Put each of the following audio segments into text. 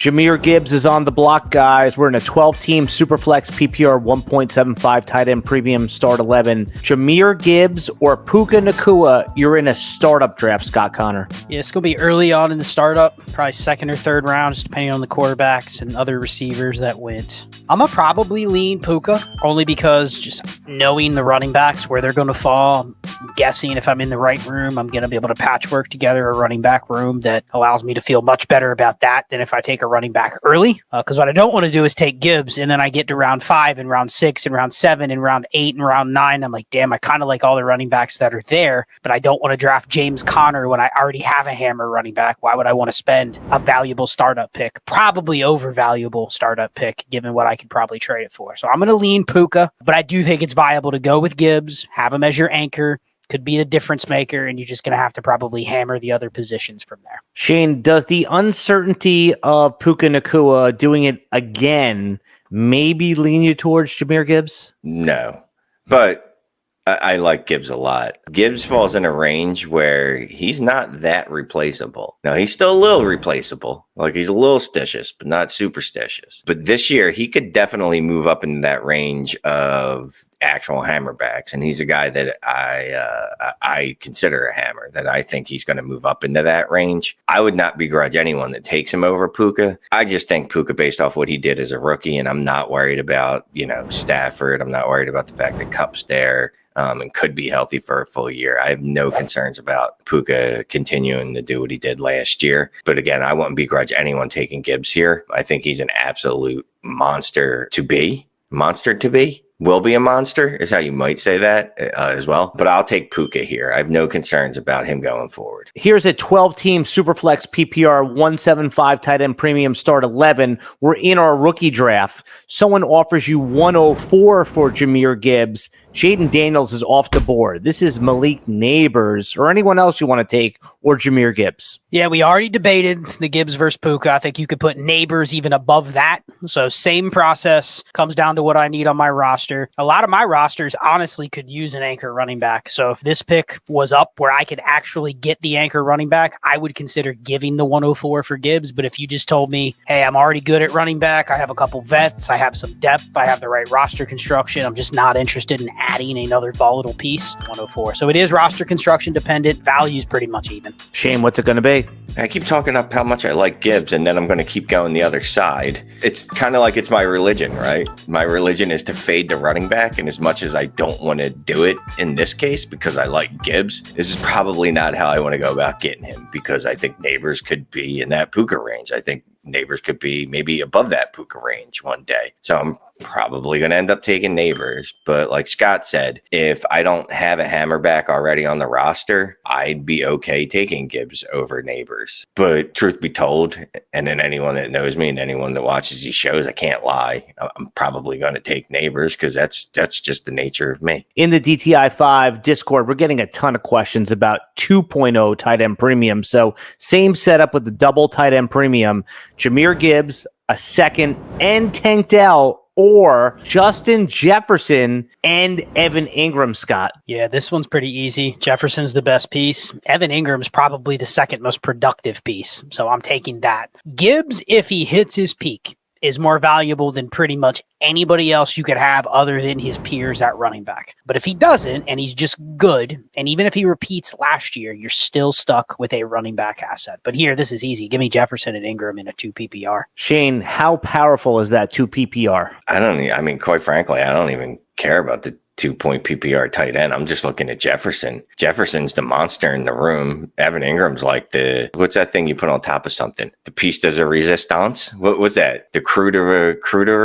Jahmyr Gibbs is on the block, guys. We're in a 12-team Superflex PPR 1.75 tight end premium start 11. Jahmyr Gibbs or Puka Nacua, you're in a startup draft, Scott Connor. Yeah, it's going to be early on in the startup, probably second or third round, just depending on the quarterbacks and other receivers that went. I'm going to probably lean Puka, only because just knowing the running backs, where they're going to fall, I'm guessing if I'm in the right room, I'm going to be able to patchwork together a running back room that allows me to feel much better about that than if I take a running back early. Because what I don't want to do is take Gibbs, and then I get to round 5 and round 6 and round 7 and round 8 and round 9. I'm like, damn, I kind of like all the running backs that are there, but I don't want to draft James Conner when I already have a hammer running back. Why would I want to spend a valuable startup pick, probably overvaluable startup pick, given what I could probably trade it for? So I'm going to lean Puka, but I do think it's viable to go with Gibbs, have him as your anchor, could be the difference maker, and you're just going to have to probably hammer the other positions from there. Shane, does the uncertainty of Puka Nacua doing it again maybe lean you towards Jahmyr Gibbs? No, but I like Gibbs a lot. Gibbs falls in a range where he's not that replaceable. Now, he's still a little replaceable. Like, he's a little stitious, but not superstitious. But this year, he could definitely move up into that range of actual hammerbacks. And he's a guy that I consider a hammer, that I think he's going to move up into that range. I would not begrudge anyone that takes him over Puka. I just think Puka, based off what he did as a rookie, and I'm not worried about, Stafford. I'm not worried about the fact that Kupp's there. And could be healthy for a full year. I have no concerns about Puka continuing to do what he did last year. But again, I wouldn't begrudge anyone taking Gibbs here. I think he's an absolute monster to be. Will be a monster is how you might say that as well. But I'll take Puka here. I have no concerns about him going forward. Here's a 12-team Superflex PPR 175 tight end premium start 11. We're in our rookie draft. Someone offers you 104 for Jahmyr Gibbs. Jaden Daniels is off the board. This is Malik Neighbors or anyone else you want to take, or Jahmyr Gibbs. Yeah, we already debated the Gibbs versus Puka. I think you could put Neighbors even above that. So same process, comes down to what I need on my roster. A lot of my rosters honestly could use an anchor running back. So if this pick was up where I could actually get the anchor running back, I would consider giving the 104 for Gibbs. But if you just told me, hey, I'm already good at running back, I have a couple vets, I have some depth, I have the right roster construction, I'm just not interested in adding another volatile piece, 104. So it is roster construction dependent. Value's pretty much even. Shane, what's it going to be? I keep talking up how much I like Gibbs, and then I'm going to keep going the other side. It's kind of like it's my religion, right? My religion is to fade the running back, and as much as I don't want to do it in this case because I like Gibbs, this is probably not how I want to go about getting him, because I think Neighbors could be in that Puka range. I think Neighbors could be maybe above that Puka range one day. So I'm probably going to end up taking Neighbors. But like Scott said, if I don't have a hammerback already on the roster, I'd be okay taking Gibbs over Neighbors. But truth be told, and then anyone that knows me and anyone that watches these shows, I can't lie. I'm probably going to take Neighbors because that's just the nature of me. In the DTI 5 Discord, we're getting a ton of questions about 2.0 tight end premium. So same setup with the double tight end premium. Jahmyr Gibbs, a second, and Tank Dell, or Justin Jefferson and Evan Ingram, Scott. Yeah, this one's pretty easy. Jefferson's the best piece. Evan Ingram's probably the second most productive piece, so I'm taking that. Gibbs, if he hits his peak, is more valuable than pretty much anybody else you could have other than his peers at running back. But if he doesn't, and he's just good, and even if he repeats last year, you're still stuck with a running back asset. But here, this is easy. Give me Jefferson and Ingram in a 2 PPR. Shane, how powerful is that 2 PPR? Quite frankly, I don't even care about the 2-point PPR tight end. I'm just looking at Jefferson. Jefferson's the monster in the room. Evan Ingram's like what's that thing you put on top of something? The piece de resistance? What was that? The cruder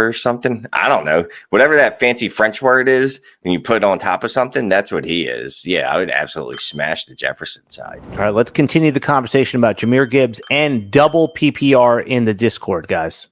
or something? I don't know. Whatever that fancy French word is, when you put it on top of something, that's what he is. Yeah, I would absolutely smash the Jefferson side. All right, let's continue the conversation about Jahmyr Gibbs and double PPR in the Discord, guys.